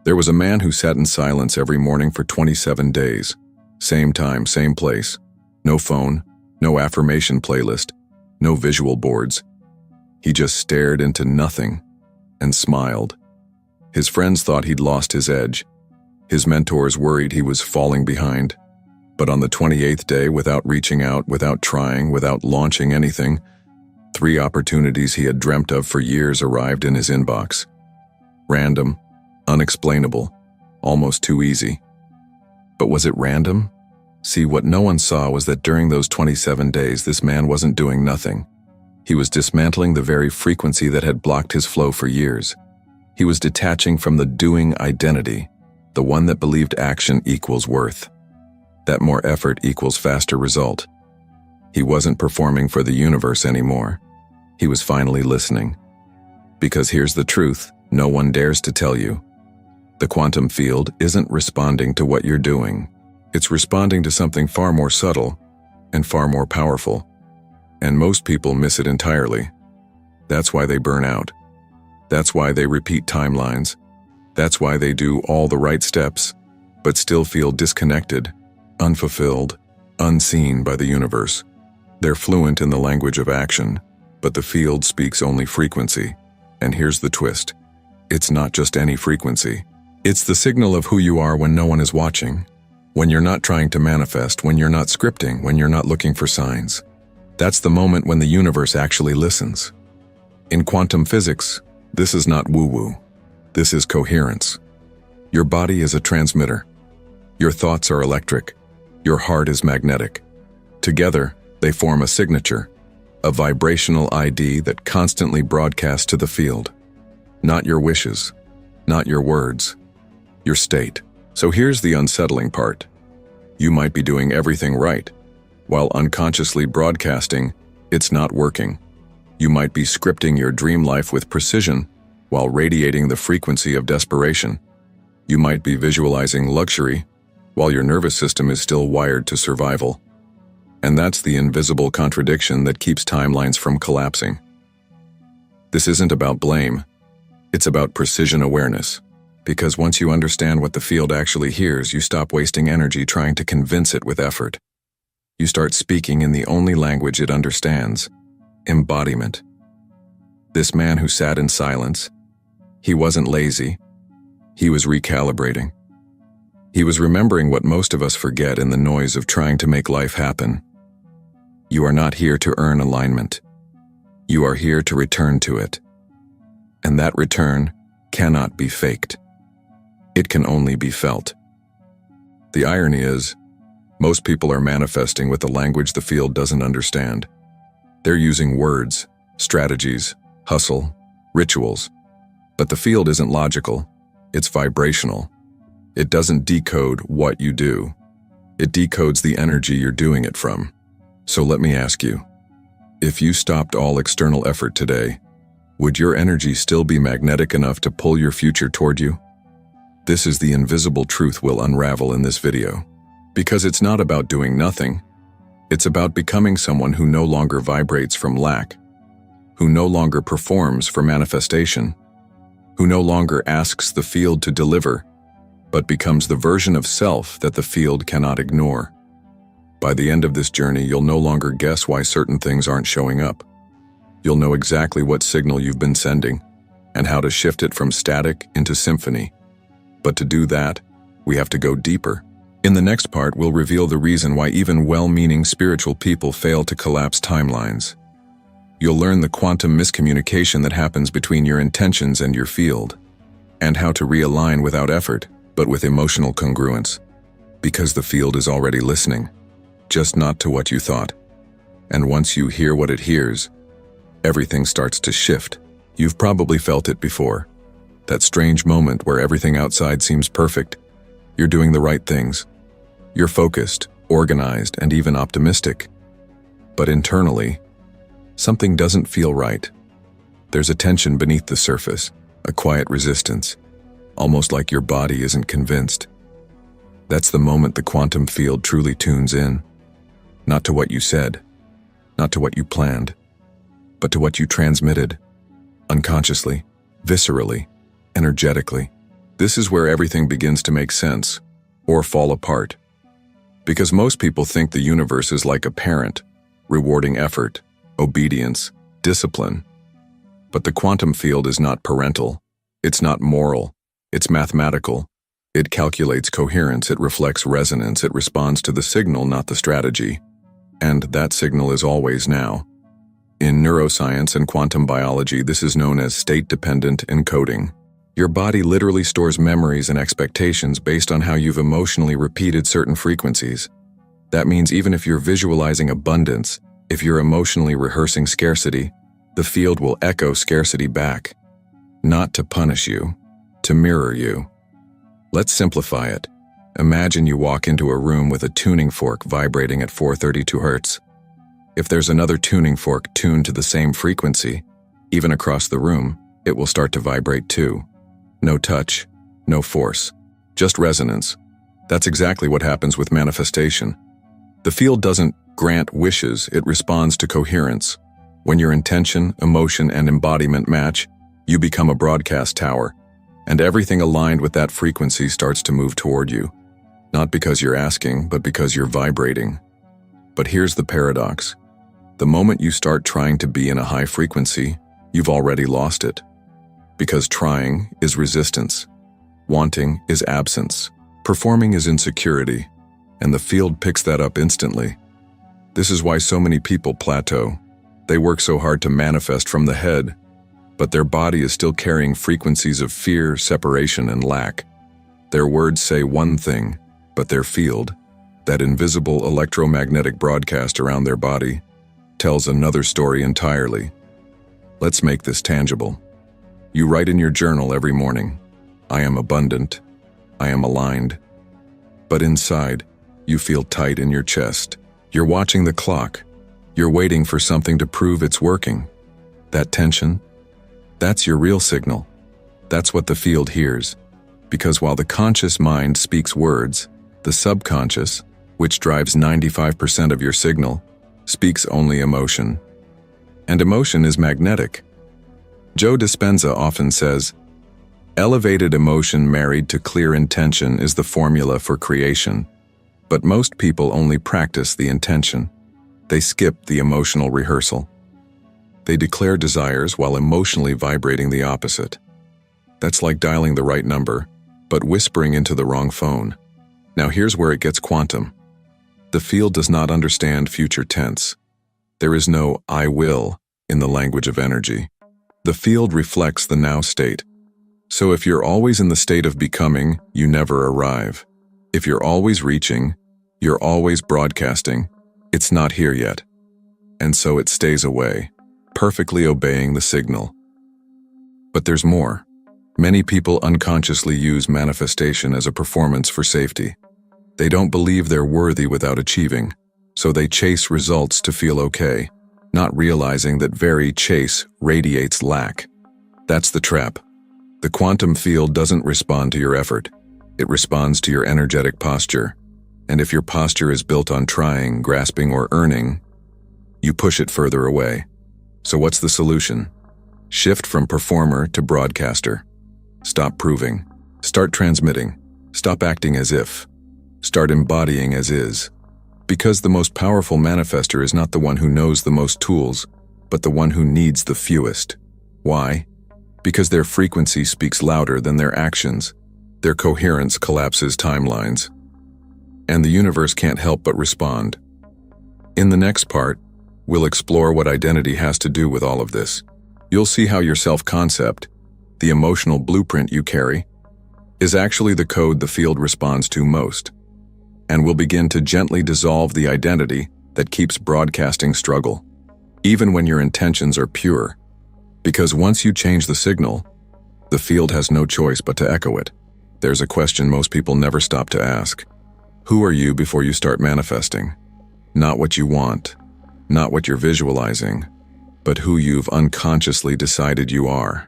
There was a man who sat in silence every morning for 27 days. Same time, same place. No phone, no affirmation playlist, no visual boards. He just stared into nothing and smiled. His friends thought he'd lost his edge. His mentors worried he was falling behind. But on the 28th day, without reaching out, without trying, without launching anything, 3 opportunities he had dreamt of for years arrived in his inbox. Random, unexplainable, almost too easy. But was it random? See, what no one saw was that during those 27 days, this man wasn't doing nothing. He was dismantling the very frequency that had blocked his flow for years. He was detaching from the doing identity, the one that believed action equals worth, that more effort equals faster result. He wasn't performing for the universe anymore. He was finally listening. Because here's the truth, no one dares to tell you. The quantum field isn't responding to what you're doing. It's responding to something far more subtle and far more powerful. And most people miss it entirely. That's why they burn out. That's why they repeat timelines. That's why they do all the right steps, but still feel disconnected, unfulfilled, unseen by the universe. They're fluent in the language of action, but the field speaks only frequency. And here's the twist. It's not just any frequency. It's the signal of who you are when no one is watching, when you're not trying to manifest, when you're not scripting, when you're not looking for signs. That's the moment when the universe actually listens. In quantum physics, this is not woo-woo. This is coherence. Your body is a transmitter. Your thoughts are electric. Your heart is magnetic. Together, they form a signature, a vibrational ID that constantly broadcasts to the field. Not your wishes, not your words, your state. So here's the unsettling part. You might be doing everything right, while unconsciously broadcasting, it's not working. You might be scripting your dream life with precision, while radiating the frequency of desperation. You might be visualizing luxury, while your nervous system is still wired to survival. And that's the invisible contradiction that keeps timelines from collapsing. This isn't about blame. It's about precision awareness. Because once you understand what the field actually hears, you stop wasting energy trying to convince it with effort. You start speaking in the only language it understands: embodiment. This man who sat in silence, he wasn't lazy. He was recalibrating. He was remembering what most of us forget in the noise of trying to make life happen. You are not here to earn alignment. You are here to return to it. And that return cannot be faked. It can only be felt. The irony is, most people are manifesting with the language the field doesn't understand. They're using words, strategies, hustle, rituals. But the field isn't logical. It's vibrational. It doesn't decode what you do. It decodes the energy you're doing it from. So let me ask you, if you stopped all external effort today, would your energy still be magnetic enough to pull your future toward you? This is the invisible truth we'll unravel in this video. Because it's not about doing nothing. It's about becoming someone who no longer vibrates from lack, who no longer performs for manifestation, who no longer asks the field to deliver, but becomes the version of self that the field cannot ignore. By the end of this journey, you'll no longer guess why certain things aren't showing up. You'll know exactly what signal you've been sending and how to shift it from static into symphony. But to do that, we have to go deeper. In the next part, we'll reveal the reason why even well-meaning spiritual people fail to collapse timelines. You'll learn the quantum miscommunication that happens between your intentions and your field, and how to realign without effort, but with emotional congruence. Because the field is already listening, just not to what you thought. And once you hear what it hears, everything starts to shift. You've probably felt it before. That strange moment where everything outside seems perfect. You're doing the right things. You're focused, organized, and even optimistic. But internally, something doesn't feel right. There's a tension beneath the surface, a quiet resistance, almost like your body isn't convinced. That's the moment the quantum field truly tunes in. Not to what you said, not to what you planned, but to what you transmitted, unconsciously, viscerally, energetically. This is where everything begins to make sense, or fall apart. Because most people think the universe is like a parent, rewarding effort, obedience, discipline. But the quantum field is not parental, it's not moral, it's mathematical. It calculates coherence, it reflects resonance, it responds to the signal, not the strategy. And that signal is always now. In neuroscience and quantum biology, this is known as state-dependent encoding. Your body literally stores memories and expectations based on how you've emotionally repeated certain frequencies. That means even if you're visualizing abundance, if you're emotionally rehearsing scarcity, the field will echo scarcity back. Not to punish you, to mirror you. Let's simplify it. Imagine you walk into a room with a tuning fork vibrating at 432 Hz. If there's another tuning fork tuned to the same frequency, even across the room, it will start to vibrate too. No touch, no force, just resonance. That's exactly what happens with manifestation. The field doesn't grant wishes, it responds to coherence. When your intention, emotion, and embodiment match, you become a broadcast tower, and everything aligned with that frequency starts to move toward you. Not because you're asking, but because you're vibrating. But here's the paradox. The moment you start trying to be in a high frequency, you've already lost it. Because trying is resistance, wanting is absence, performing is insecurity, and the field picks that up instantly. This is why so many people plateau. They work so hard to manifest from the head, but their body is still carrying frequencies of fear, separation, and lack. Their words say one thing, but their field, that invisible electromagnetic broadcast around their body, tells another story entirely. Let's make this tangible. You write in your journal every morning, "I am abundant, I am aligned." But inside, you feel tight in your chest. You're watching the clock. You're waiting for something to prove it's working. That tension, that's your real signal. That's what the field hears. Because while the conscious mind speaks words, the subconscious, which drives 95% of your signal, speaks only emotion. And emotion is magnetic. Joe Dispenza often says, "Elevated emotion married to clear intention is the formula for creation." But most people only practice the intention. They skip the emotional rehearsal. They declare desires while emotionally vibrating the opposite. That's like dialing the right number, but whispering into the wrong phone. Now here's where it gets quantum. The field does not understand future tense. There is no "I will" in the language of energy. The field reflects the now state. So if you're always in the state of becoming, you never arrive. If you're always reaching, you're always broadcasting, it's not here yet. And so it stays away, perfectly obeying the signal. But there's more. Many people unconsciously use manifestation as a performance for safety. They don't believe they're worthy without achieving, so they chase results to feel okay, not realizing that very chase radiates lack. That's the trap. The quantum field doesn't respond to your effort. It responds to your energetic posture. And if your posture is built on trying, grasping, or earning, you push it further away. So what's the solution? Shift from performer to broadcaster. Stop proving. Start transmitting. Stop acting as if. Start embodying as is. Because the most powerful manifester is not the one who knows the most tools, but the one who needs the fewest. Why? Because their frequency speaks louder than their actions. Their coherence collapses timelines. And the universe can't help but respond. In the next part, we'll explore what identity has to do with all of this. You'll see how your self-concept, the emotional blueprint you carry, is actually the code the field responds to most. And we'll begin to gently dissolve the identity that keeps broadcasting struggle, even when your intentions are pure. Because once you change the signal, the field has no choice but to echo it. There's a question most people never stop to ask. Who are you before you start manifesting? Not what you want, not what you're visualizing, but who you've unconsciously decided you are.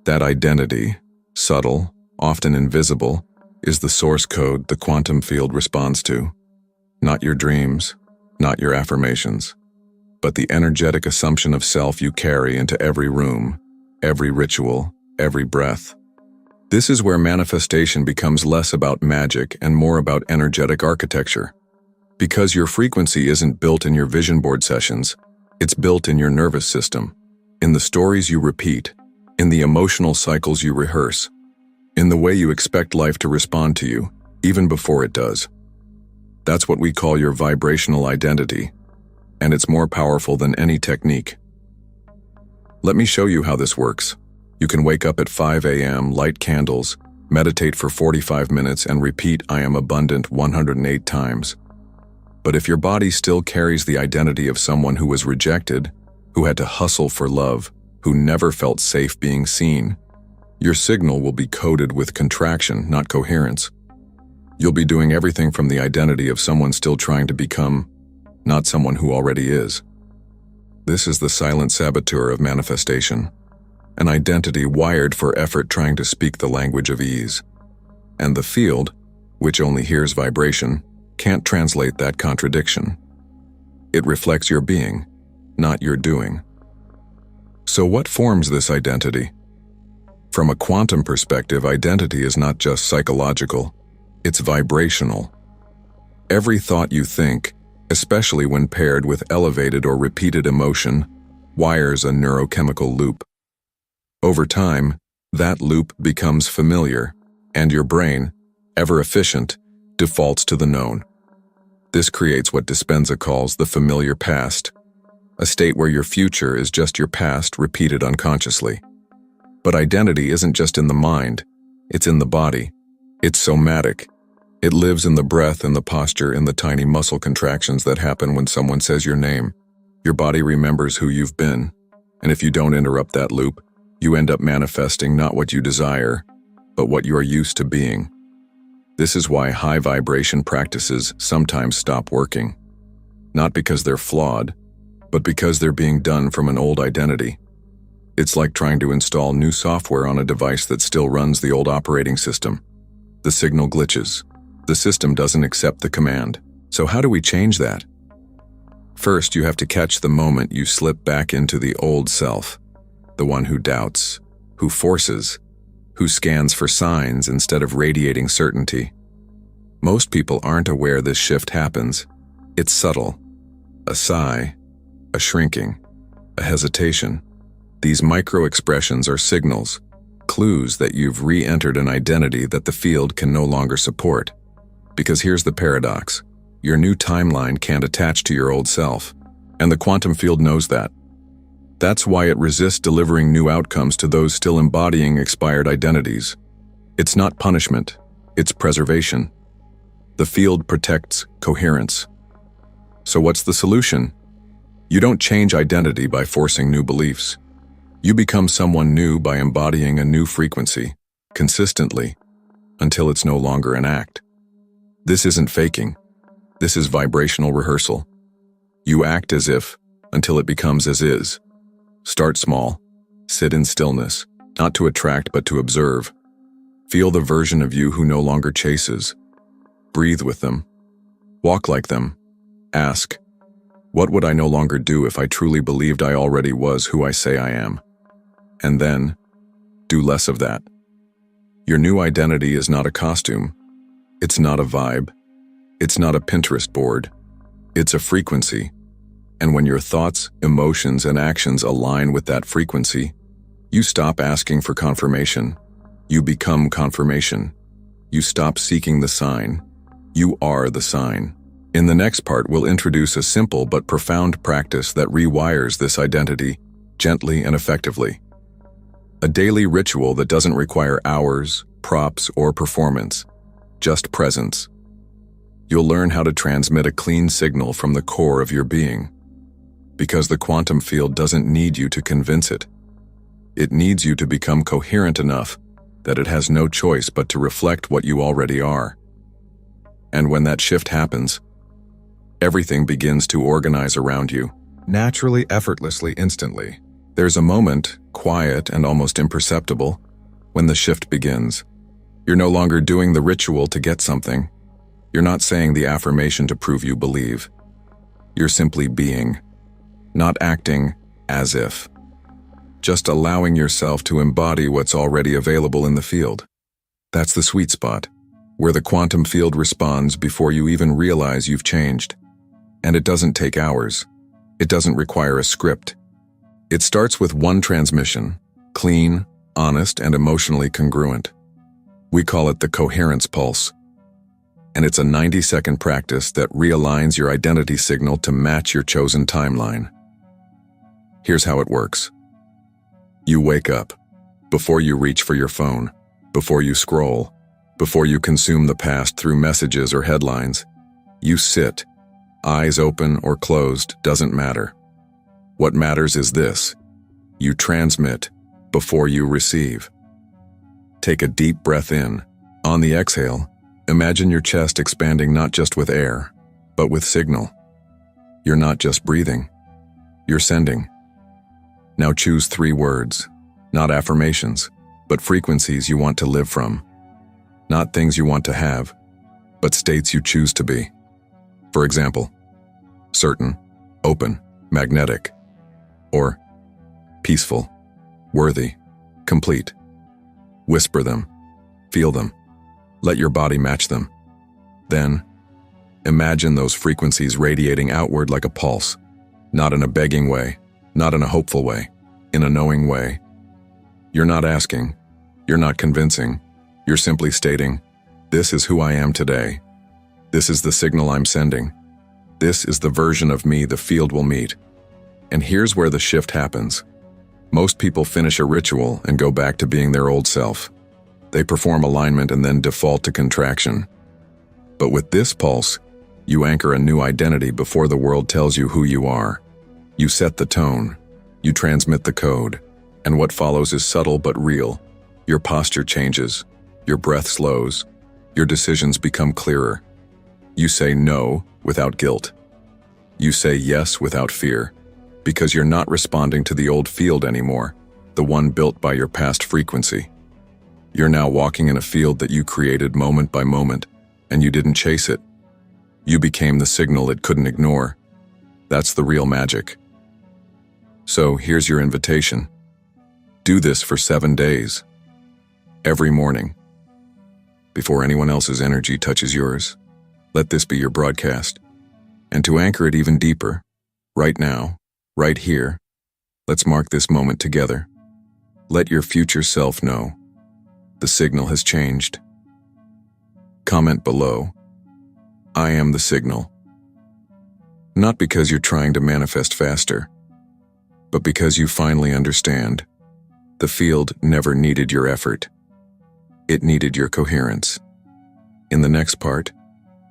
That identity, subtle, often invisible, is the source code the quantum field responds to. Not your dreams, not your affirmations, but the energetic assumption of self you carry into every room, every ritual, every breath. This is where manifestation becomes less about magic and more about energetic architecture. Because your frequency isn't built in your vision board sessions, it's built in your nervous system, in the stories you repeat, in the emotional cycles you rehearse, in the way you expect life to respond to you, even before it does. That's what we call your vibrational identity, and it's more powerful than any technique. Let me show you how this works. You can wake up at 5 a.m., light candles, meditate for 45 minutes, and repeat "I am abundant" 108 times. But if your body still carries the identity of someone who was rejected, who had to hustle for love, who never felt safe being seen, your signal will be coded with contraction, not coherence. You'll be doing everything from the identity of someone still trying to become, not someone who already is. This is the silent saboteur of manifestation, an identity wired for effort trying to speak the language of ease. And the field, which only hears vibration, can't translate that contradiction. It reflects your being, not your doing. So what forms this identity? From a quantum perspective, identity is not just psychological, it's vibrational. Every thought you think, especially when paired with elevated or repeated emotion, wires a neurochemical loop. Over time, that loop becomes familiar, and your brain, ever efficient, defaults to the known. This creates what Dispenza calls the familiar past, a state where your future is just your past repeated unconsciously. But identity isn't just in the mind, it's in the body. It's somatic. It lives in the breath and the posture, in the tiny muscle contractions that happen when someone says your name. Your body remembers who you've been, and if you don't interrupt that loop, you end up manifesting not what you desire, but what you are used to being. This is why high vibration practices sometimes stop working. Not because they're flawed, but because they're being done from an old identity. It's like trying to install new software on a device that still runs the old operating system. The signal glitches. The system doesn't accept the command. So how do we change that? First, you have to catch the moment you slip back into the old self, the one who doubts, who forces, who scans for signs instead of radiating certainty. Most people aren't aware this shift happens. It's subtle. A sigh, a shrinking, a hesitation. These micro-expressions are signals, clues that you've re-entered an identity that the field can no longer support. Because here's the paradox. Your new timeline can't attach to your old self, and the quantum field knows that. That's why it resists delivering new outcomes to those still embodying expired identities. It's not punishment, it's preservation. The field protects coherence. So what's the solution? You don't change identity by forcing new beliefs. You become someone new by embodying a new frequency, consistently, until it's no longer an act. This isn't faking. This is vibrational rehearsal. You act as if, until it becomes as is. Start small. Sit in stillness, not to attract but to observe. Feel the version of you who no longer chases. Breathe with them. Walk like them. Ask, what would I no longer do if I truly believed I already was who I say I am? And then, do less of that. Your new identity is not a costume. It's not a vibe. It's not a Pinterest board. It's a frequency. And when your thoughts, emotions, and actions align with that frequency, you stop asking for confirmation. You become confirmation. You stop seeking the sign. You are the sign. In the next part, we'll introduce a simple but profound practice that rewires this identity gently and effectively. A daily ritual that doesn't require hours, props, or performance, just presence. You'll learn how to transmit a clean signal from the core of your being. Because the quantum field doesn't need you to convince it. It needs you to become coherent enough that it has no choice but to reflect what you already are. And when that shift happens, everything begins to organize around you, naturally, effortlessly, instantly. There's a moment, quiet and almost imperceptible, when the shift begins. You're no longer doing the ritual to get something. You're not saying the affirmation to prove you believe. You're simply being, not acting as if. Just allowing yourself to embody what's already available in the field. That's the sweet spot, where the quantum field responds before you even realize you've changed. And it doesn't take hours. It doesn't require a script. It starts with one transmission, clean, honest, and emotionally congruent. We call it the coherence pulse. And it's a 90-second practice that realigns your identity signal to match your chosen timeline. Here's how it works. You wake up. Before you reach for your phone, before you scroll, before you consume the past through messages or headlines, you sit. Eyes open or closed doesn't matter. What matters is this: you transmit before you receive. Take a deep breath in. On the exhale, imagine your chest expanding not just with air, but with signal. You're not just breathing, you're sending. Now choose 3 words, not affirmations, but frequencies you want to live from. Not things you want to have, but states you choose to be. For example, certain, open, magnetic, or peaceful, worthy, complete. Whisper them, feel them, let your body match them. Then, imagine those frequencies radiating outward like a pulse, not in a begging way, not in a hopeful way, in a knowing way. You're not asking, you're not convincing, you're simply stating, this is who I am today. This is the signal I'm sending. This is the version of me the field will meet. And here's where the shift happens. Most people finish a ritual and go back to being their old self. They perform alignment and then default to contraction. But with this pulse, you anchor a new identity before the world tells you who you are. You set the tone. You transmit the code. And what follows is subtle but real. Your posture changes. Your breath slows. Your decisions become clearer. You say no without guilt. You say yes without fear, because you're not responding to the old field anymore, the one built by your past frequency. You're now walking in a field that you created moment by moment, and you didn't chase it. You became the signal it couldn't ignore. That's the real magic. So here's your invitation. Do this for 7 days. Every morning. Before anyone else's energy touches yours, let this be your broadcast. And to anchor it even deeper, right now, right here, let's mark this moment together. Let your future self know. The signal has changed. Comment below. I am the signal. Not because you're trying to manifest faster, but because you finally understand. The field never needed your effort. It needed your coherence. In the next part,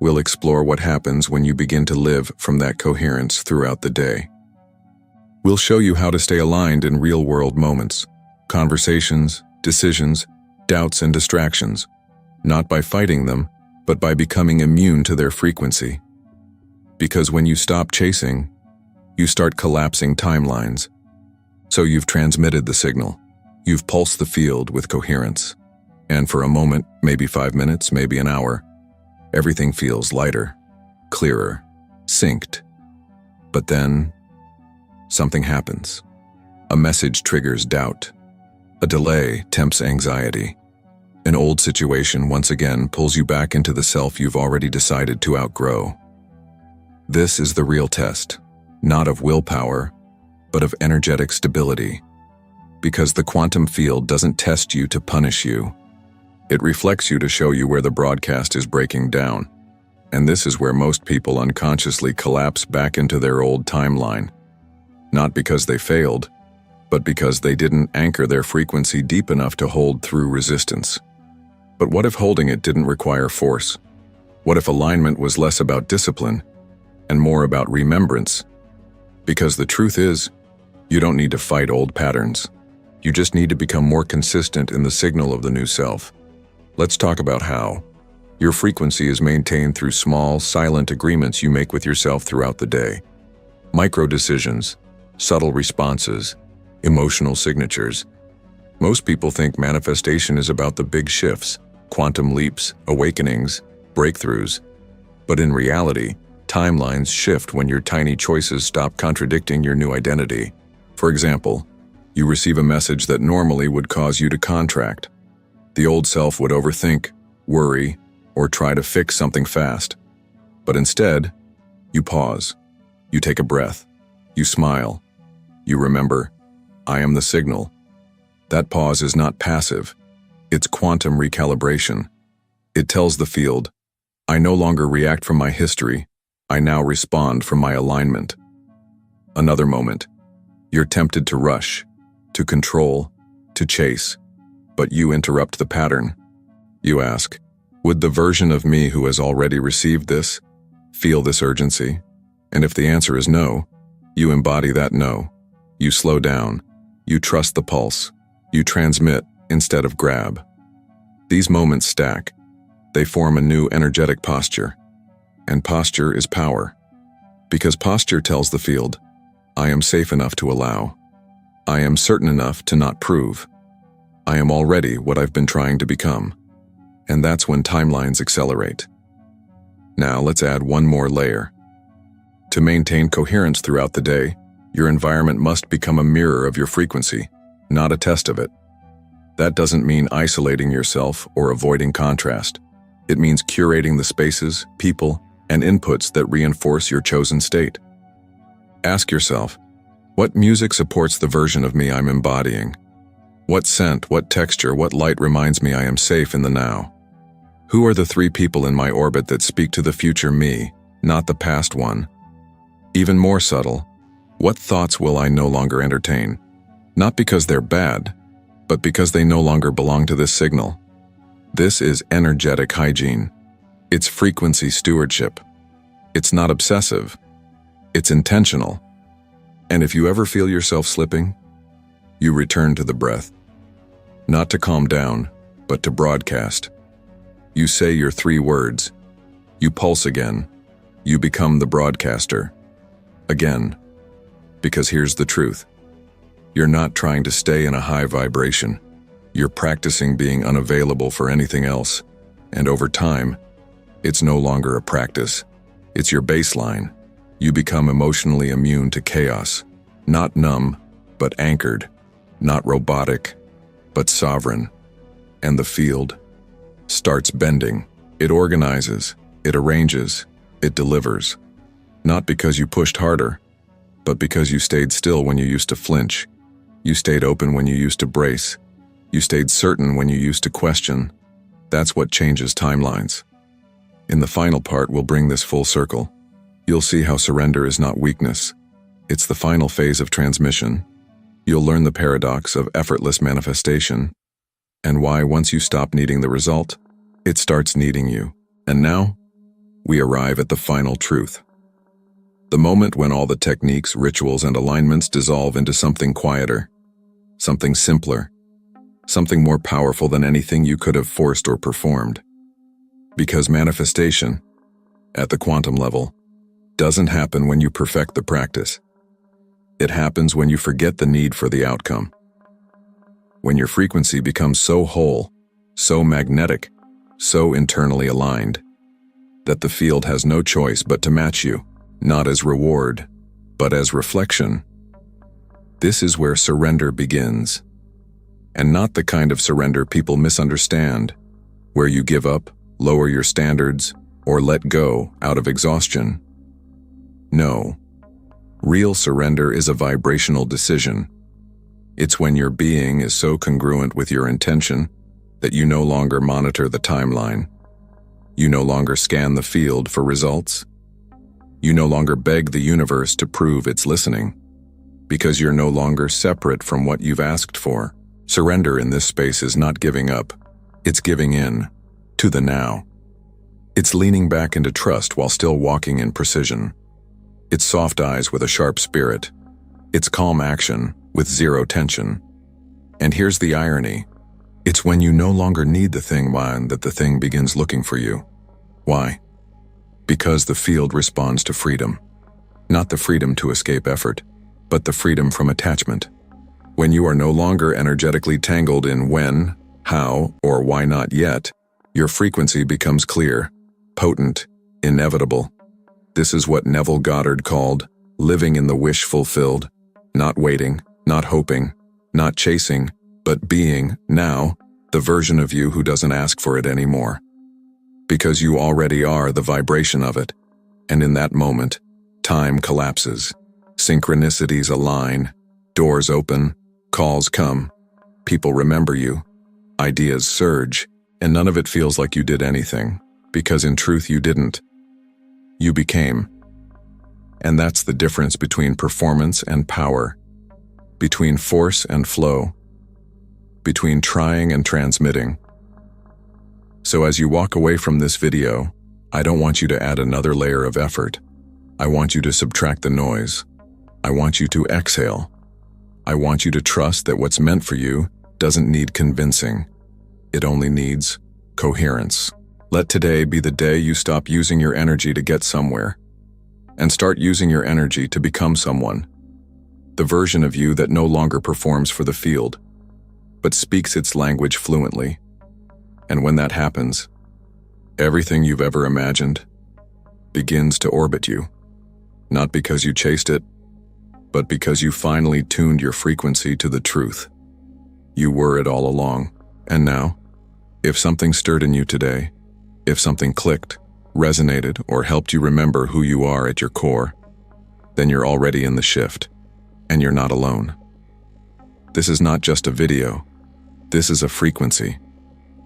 we'll explore what happens when you begin to live from that coherence throughout the day. We'll show you how to stay aligned in real-world moments, conversations, decisions, doubts, and distractions, not by fighting them, but by becoming immune to their frequency. Because when you stop chasing, you start collapsing timelines. So you've transmitted the signal. You've pulsed the field with coherence. And for a moment, maybe 5 minutes, maybe an hour, everything feels lighter, clearer, synced. But then, something happens. A message triggers doubt. A delay tempts anxiety. An old situation once again pulls you back into the self you've already decided to outgrow. This is the real test, not of willpower, but of energetic stability. Because the quantum field doesn't test you to punish you. It reflects you to show you where the broadcast is breaking down. And this is where most people unconsciously collapse back into their old timeline. Not because they failed, but because they didn't anchor their frequency deep enough to hold through resistance. But what if holding it didn't require force? What if alignment was less about discipline and more about remembrance? Because the truth is, you don't need to fight old patterns. You just need to become more consistent in the signal of the new self. Let's talk about how. Your frequency is maintained through small, silent agreements you make with yourself throughout the day. Micro decisions, subtle responses, emotional signatures. Most people think manifestation is about the big shifts, quantum leaps, awakenings, breakthroughs. But in reality, timelines shift when your tiny choices stop contradicting your new identity. For example, you receive a message that normally would cause you to contract. The old self would overthink, worry, or try to fix something fast. But instead, you pause. You take a breath. You smile. You remember, I am the signal. That pause is not passive. It's quantum recalibration. It tells the field, I no longer react from my history. I now respond from my alignment. Another moment. You're tempted to rush, to control, to chase, but you interrupt the pattern. You ask, would the version of me who has already received this feel this urgency? And if the answer is no, you embody that no. You slow down. You trust the pulse. You transmit instead of grab. These moments stack. They form a new energetic posture. And posture is power. Because posture tells the field, I am safe enough to allow. I am certain enough to not prove. I am already what I've been trying to become. And that's when timelines accelerate. Now let's add one more layer. To maintain coherence throughout the day, your environment must become a mirror of your frequency, not a test of it. That doesn't mean isolating yourself or avoiding contrast. It means curating the spaces, people, and inputs that reinforce your chosen state. Ask yourself, what music supports the version of me I'm embodying? What scent, what texture, what light reminds me I am safe in the now? Who are the 3 people in my orbit that speak to the future me, not the past one? Even more subtle, what thoughts will I no longer entertain? Not because they're bad, but because they no longer belong to this signal. This is energetic hygiene. It's frequency stewardship. It's not obsessive. It's intentional. And if you ever feel yourself slipping, you return to the breath. Not to calm down, but to broadcast. You say your 3 words. You pulse again. You become the broadcaster. Again. Because here's the truth. You're not trying to stay in a high vibration. You're practicing being unavailable for anything else. And over time, it's no longer a practice. It's your baseline. You become emotionally immune to chaos. Not numb, but anchored. Not robotic, but sovereign. And the field starts bending. It organizes. It arranges. It delivers. Not because you pushed harder, but because you stayed still when you used to flinch. You stayed open when you used to brace. You stayed certain when you used to question. That's what changes timelines. In the final part, we'll bring this full circle. You'll see how surrender is not weakness. It's the final phase of transmission. You'll learn the paradox of effortless manifestation and why once you stop needing the result, it starts needing you. And now, we arrive at the final truth. The moment when all the techniques, rituals, and alignments dissolve into something quieter, something simpler, something more powerful than anything you could have forced or performed. Because manifestation, at the quantum level, doesn't happen when you perfect the practice. It happens when you forget the need for the outcome. When your frequency becomes so whole, so magnetic, so internally aligned, that the field has no choice but to match you, not as reward, but as reflection. This is where surrender begins. And not the kind of surrender people misunderstand, where you give up, lower your standards, or let go out of exhaustion. No. Real surrender is a vibrational decision. It's when your being is so congruent with your intention that you no longer monitor the timeline. You no longer scan the field for results. You no longer beg the universe to prove it's listening, because you're no longer separate from what you've asked for. Surrender in this space is not giving up. It's giving in to the now. It's leaning back into trust while still walking in precision. It's soft eyes with a sharp spirit. It's calm action with zero tension. And here's the irony. It's when you no longer need the thing that the thing begins looking for you. Why? Because the field responds to freedom. Not the freedom to escape effort, but the freedom from attachment. When you are no longer energetically tangled in when, how, or why not yet, your frequency becomes clear, potent, inevitable. This is what Neville Goddard called living in the wish fulfilled, not waiting, not hoping, not chasing, but being now The version of you who doesn't ask for it anymore. Because you already are the vibration of it. And in that moment, time collapses. Synchronicities align. Doors open. Calls come. People remember you. Ideas surge. And none of it feels like you did anything. Because in truth you didn't. You became. And that's the difference between performance and power. Between force and flow. Between trying and transmitting. So as you walk away from this video, I don't want you to add another layer of effort. I want you to subtract the noise. I want you to exhale. I want you to trust that what's meant for you doesn't need convincing. It only needs coherence. Let today be the day you stop using your energy to get somewhere and start using your energy to become someone. The version of you that no longer performs for the field, but speaks its language fluently. And when that happens, everything you've ever imagined begins to orbit you. Not because you chased it, but because you finally tuned your frequency to the truth. You were it all along. And now, if something stirred in you today, if something clicked, resonated, or helped you remember who you are at your core, then you're already in the shift, and you're not alone. This is not just a video. This is a frequency.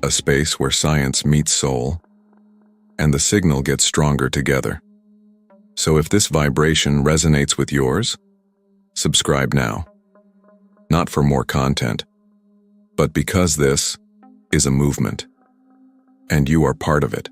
A space where science meets soul, and the signal gets stronger together. So if this vibration resonates with yours, subscribe now. Not for more content, but because this is a movement, and you are part of it.